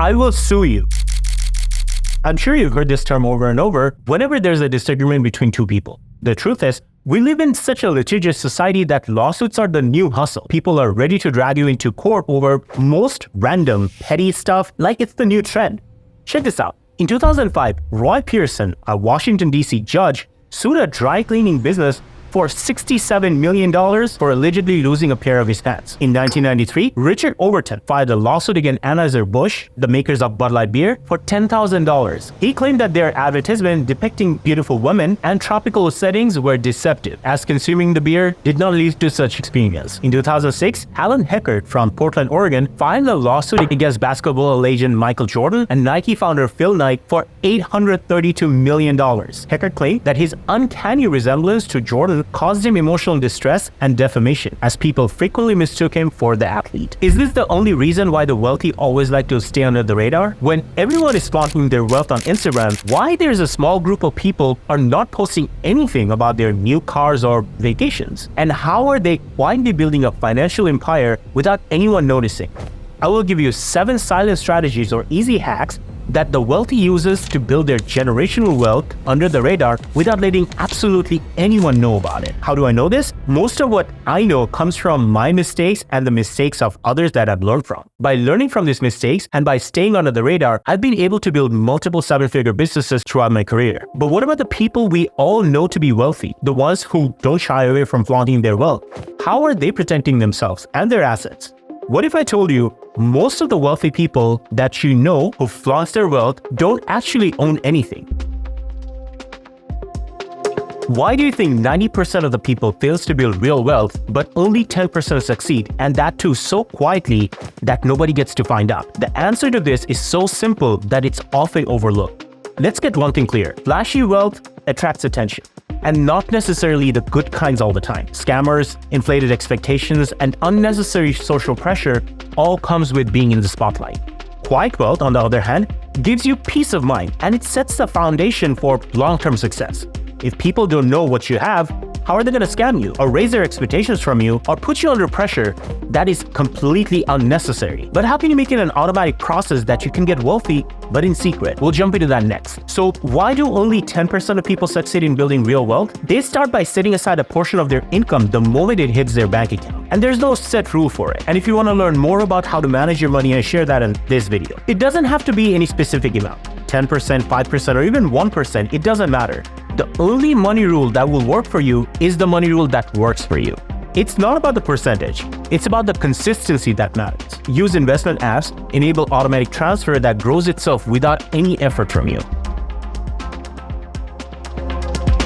I will sue you. I'm sure you've heard this term over and over whenever there's a disagreement between two people. The truth is, we live in such a litigious society that lawsuits are the new hustle. People are ready to drag you into court over most random, petty stuff like it's the new trend. Check this out. In 2005, Roy Pearson, a Washington, D.C. judge, sued a dry cleaning business for $67 million for allegedly losing a pair of his pants. In 1993, Richard Overton filed a lawsuit against Anheuser-Busch, the makers of Bud Light beer, for $10,000. He claimed that their advertisement depicting beautiful women and tropical settings were deceptive, as consuming the beer did not lead to such experience. In 2006, Alan Heckert from Portland, Oregon, filed a lawsuit against basketball legend Michael Jordan and Nike founder Phil Knight for $832 million. Heckert claimed that his uncanny resemblance to Jordan caused him emotional distress and defamation, as people frequently mistook him for the athlete. Is this the only reason why the wealthy always like to stay under the radar? When everyone is flaunting their wealth on Instagram, why there's a small group of people are not posting anything about their new cars or vacations? And how are they quietly building a financial empire without anyone noticing? I will give you 7 silent strategies or easy hacks that the wealthy uses to build their generational wealth under the radar without letting absolutely anyone know about it. How do I know this? Most of what I know comes from my mistakes and the mistakes of others that I've learned from. By learning from these mistakes and by staying under the radar, I've been able to build multiple 7-figure businesses throughout my career. But what about the people we all know to be wealthy? The ones who don't shy away from flaunting their wealth? How are they protecting themselves and their assets? What if I told you most of the wealthy people that you know who flaunt their wealth don't actually own anything? Why do you think 90% of the people fails to build real wealth, but only 10% succeed, and that too so quietly that nobody gets to find out? The answer to this is so simple that it's often overlooked. Let's get one thing clear. Flashy wealth attracts attention, and not necessarily the good kinds all the time. Scammers, inflated expectations, and unnecessary social pressure all comes with being in the spotlight. Quiet wealth, on the other hand, gives you peace of mind, and it sets the foundation for long-term success. If people don't know what you have, how are they going to scam you or raise their expectations from you or put you under pressure that is completely unnecessary? But how can you make it an automatic process that you can get wealthy but in secret? We'll jump into that next. So why do only 10% of people succeed in building real wealth? They start by setting aside a portion of their income the moment it hits their bank account. And there's no set rule for it. And if you want to learn more about how to manage your money, I share that in this video. It doesn't have to be any specific amount. 10%, 5%, or even 1%, it doesn't matter. The only money rule that will work for you is the money rule that works for you. It's not about the percentage, it's about the consistency that matters. Use investment apps, enable automatic transfer that grows itself without any effort from you.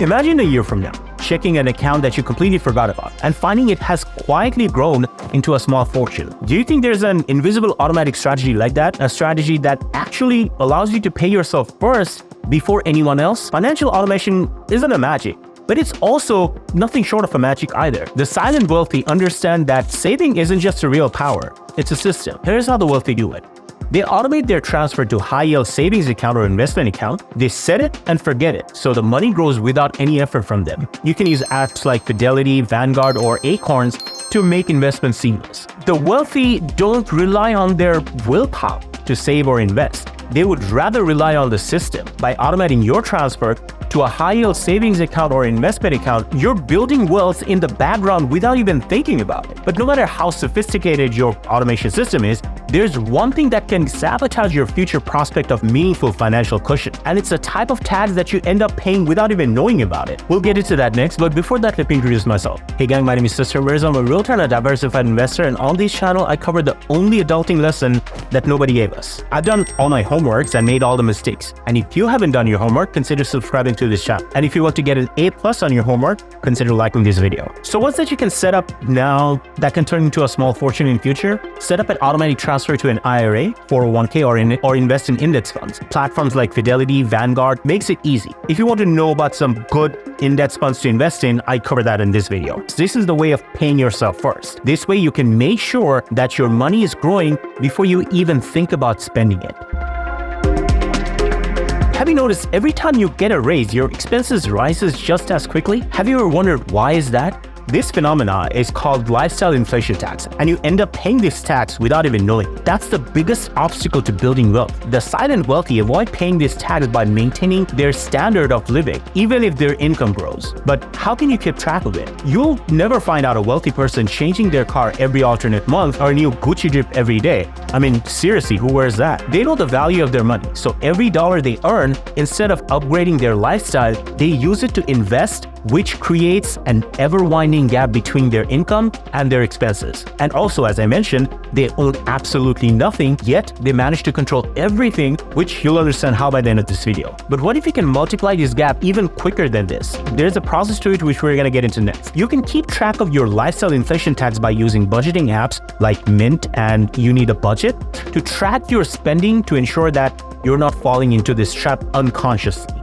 Imagine a year from now, checking an account that you completely forgot about and finding it has quietly grown into a small fortune. Do you think there's an invisible automatic strategy like that? A strategy that actually allows you to pay yourself first before anyone else? Financial automation isn't a magic, but it's also nothing short of a magic either. The silent wealthy understand that saving isn't just a real power, it's a system. Here's how the wealthy do it. They automate their transfer to high-yield savings account or investment account. They set it and forget it, so the money grows without any effort from them. You can use apps like Fidelity, Vanguard, or Acorns to make investments seamless. The wealthy don't rely on their willpower to save or invest. They would rather rely on the system. By automating your transfer to a high-yield savings account or investment account, you're building wealth in the background without even thinking about it. But no matter how sophisticated your automation system is, there's one thing that can sabotage your future prospect of meaningful financial cushion, and it's a type of tax that you end up paying without even knowing about it. We'll get into that next, but before that, let me introduce myself. Hey gang, my name is Mirza. I'm a realtor and a diversified investor, and on this channel, I cover the only adulting lesson that nobody gave us. I've done all my homeworks and made all the mistakes, and if you haven't done your homework, consider subscribing to this channel. And if you want to get an A+ on your homework, consider liking this video. So what's that you can set up now that can turn into a small fortune in future? Set up an automatic transfer to an IRA, 401k, or invest in index funds. Platforms like Fidelity, Vanguard makes it easy. If you want to know about some good index funds to invest in, I cover that in this video. This is the way of paying yourself first. This way you can make sure that your money is growing before you even think about spending it. Have you noticed every time you get a raise, your expenses rises just as quickly? Have you ever wondered why is that? This phenomena is called lifestyle inflation tax, and you end up paying this tax without even knowing. That's the biggest obstacle to building wealth. The silent wealthy avoid paying this tax by maintaining their standard of living, even if their income grows. But how can you keep track of it? You'll never find out a wealthy person changing their car every alternate month or a new Gucci drip every day. I mean, seriously, who wears that? They know the value of their money, so every dollar they earn, instead of upgrading their lifestyle, they use it to invest, which creates an ever-widening gap between their income and their expenses. And also, as I mentioned, they own absolutely nothing, yet they manage to control everything, which you'll understand how by the end of this video. But what if you can multiply this gap even quicker than this? There's a process to it which we're gonna get into next. You can keep track of your lifestyle inflation tax by using budgeting apps like Mint and You Need a Budget to track your spending to ensure that you're not falling into this trap unconsciously.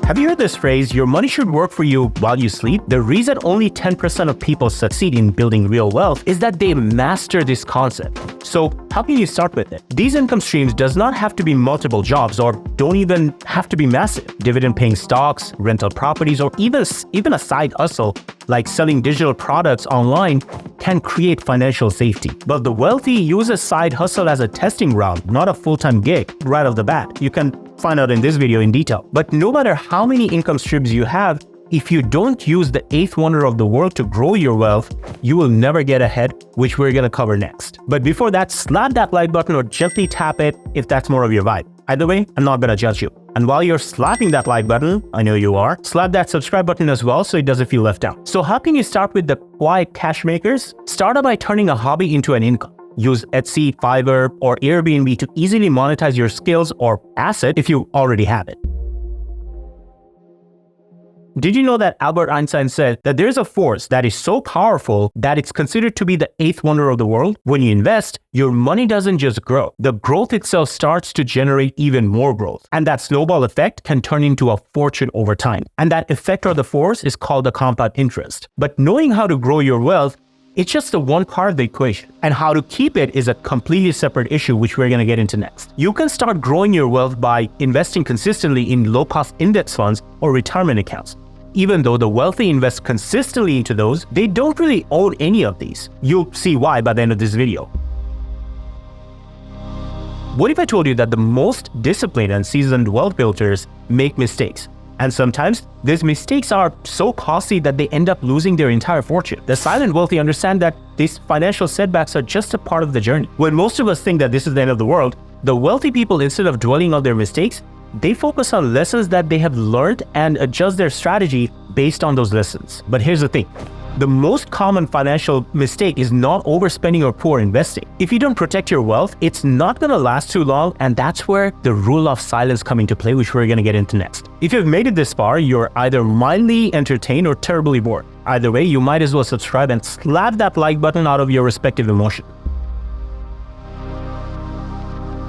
Have you heard this phrase, your money should work for you while you sleep? The reason only 10% of people succeed in building real wealth is that they master this concept. So how can you start with it? These income streams does not have to be multiple jobs or don't even have to be massive. Dividend-paying stocks, rental properties, or even a side hustle like selling digital products online can create financial safety. But the wealthy use a side hustle as a testing ground, not a full-time gig right off the bat. You can find out in this video in detail. But no matter how many income streams you have, if you don't use the eighth wonder of the world to grow your wealth, you will never get ahead, which we're gonna cover next. But before that, slap that like button or gently tap it if that's more of your vibe. Either way, I'm not gonna judge you. And while you're slapping that like button, I know you are, slap that subscribe button as well so it doesn't feel left out. So how can you start with the quiet cash makers? Start by turning a hobby into an income. Use Etsy, Fiverr, or Airbnb to easily monetize your skills or asset if you already have it. Did you know that Albert Einstein said that there's a force that is so powerful that it's considered to be the eighth wonder of the world? When you invest, your money doesn't just grow. The growth itself starts to generate even more growth. And that snowball effect can turn into a fortune over time. And that effect or the force is called the compound interest. But knowing how to grow your wealth, it's just the one part of the equation. And how to keep it is a completely separate issue, which we're gonna get into next. You can start growing your wealth by investing consistently in low-cost index funds or retirement accounts. Even though the wealthy invest consistently into those, they don't really own any of these. You'll see why by the end of this video. What if I told you that the most disciplined and seasoned wealth builders make mistakes? And sometimes these mistakes are so costly that they end up losing their entire fortune. The silent wealthy understand that these financial setbacks are just a part of the journey. When most of us think that this is the end of the world, the wealthy people, instead of dwelling on their mistakes, they focus on lessons that they have learned and adjust their strategy based on those lessons. But here's the thing. The most common financial mistake is not overspending or poor investing. If you don't protect your wealth, it's not gonna last too long, and that's where the rule of silence comes into play, which we're gonna get into next. If you've made it this far, you're either mildly entertained or terribly bored. Either way, you might as well subscribe and slap that like button out of your respective emotion.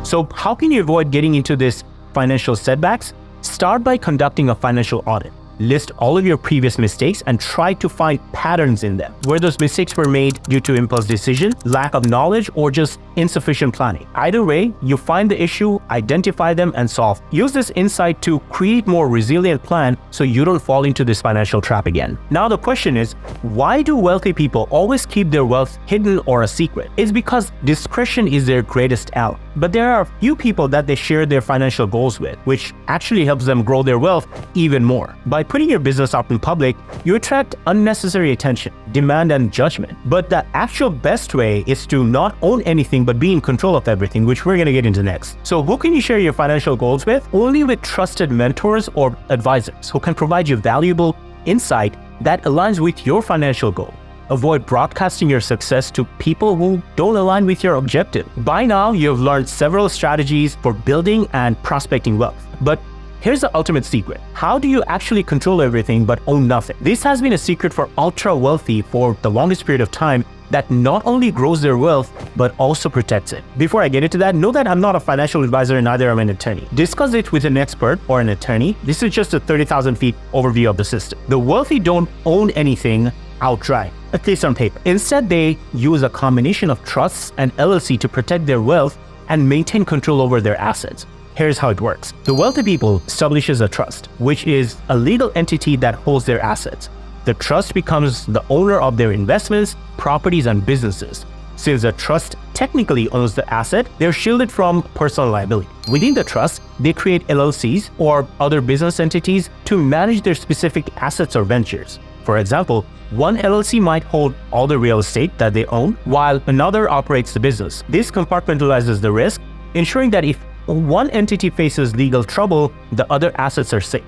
So how can you avoid getting into this financial setbacks? Start by conducting a financial audit. List all of your previous mistakes and try to find patterns in them, where those mistakes were made due to impulse decision, lack of knowledge, or just insufficient planning. Either way, you find the issue, identify them, and solve. Use this insight to create more resilient plan so you don't fall into this financial trap again. Now the question is, why do wealthy people always keep their wealth hidden or a secret? It's because discretion is their greatest ally. But there are a few people that they share their financial goals with, which actually helps them grow their wealth even more. By putting your business out in public, you attract unnecessary attention, demand, and judgment. But the actual best way is to not own anything but be in control of everything, which we're gonna get into next. So who can you share your financial goals with? Only with trusted mentors or advisors who can provide you valuable insight that aligns with your financial goal. Avoid broadcasting your success to people who don't align with your objective. By now, you've learned several strategies for building and prospecting wealth. But here's the ultimate secret. How do you actually control everything but own nothing? This has been a secret for ultra wealthy for the longest period of time that not only grows their wealth, but also protects it. Before I get into that, know that I'm not a financial advisor and neither am I an attorney. Discuss it with an expert or an attorney. This is just a 30,000 feet overview of the system. The wealthy don't own anything outright, at least on paper. Instead, they use a combination of trusts and LLC to protect their wealth and maintain control over their assets. Here's how it works. The wealthy people establishes a trust, which is a legal entity that holds their assets. The trust becomes the owner of their investments, properties, and businesses. Since the trust technically owns the asset, they're shielded from personal liability. Within the trust, they create LLCs or other business entities to manage their specific assets or ventures. For example, one LLC might hold all the real estate that they own, while another operates the business. This compartmentalizes the risk, ensuring that if one entity faces legal trouble, the other assets are safe.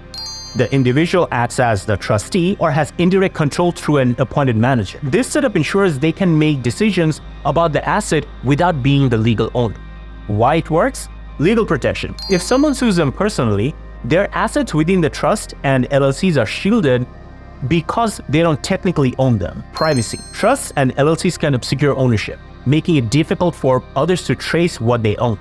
The individual acts as the trustee or has indirect control through an appointed manager. This setup ensures they can make decisions about the asset without being the legal owner. Why it works? Legal protection. If someone sues them personally, their assets within the trust and LLCs are shielded because they don't technically own them. Privacy. Trusts and LLCs can obscure ownership, making it difficult for others to trace what they own.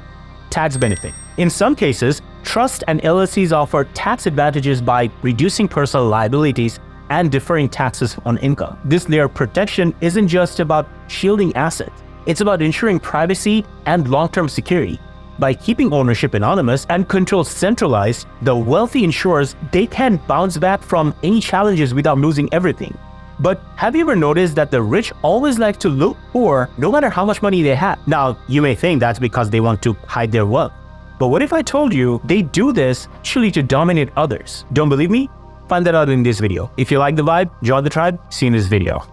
Tax benefit. In some cases, trusts and LLCs offer tax advantages by reducing personal liabilities and deferring taxes on income. This layer of protection isn't just about shielding assets, it's about ensuring privacy and long-term security. By keeping ownership anonymous and control centralized, the wealthy ensures they can bounce back from any challenges without losing everything. But have you ever noticed that the rich always like to look poor no matter how much money they have? Now, you may think that's because they want to hide their wealth. But what if I told you they do this actually to dominate others? Don't believe me? Find that out in this video. If you like the vibe, join the tribe. See you in this video.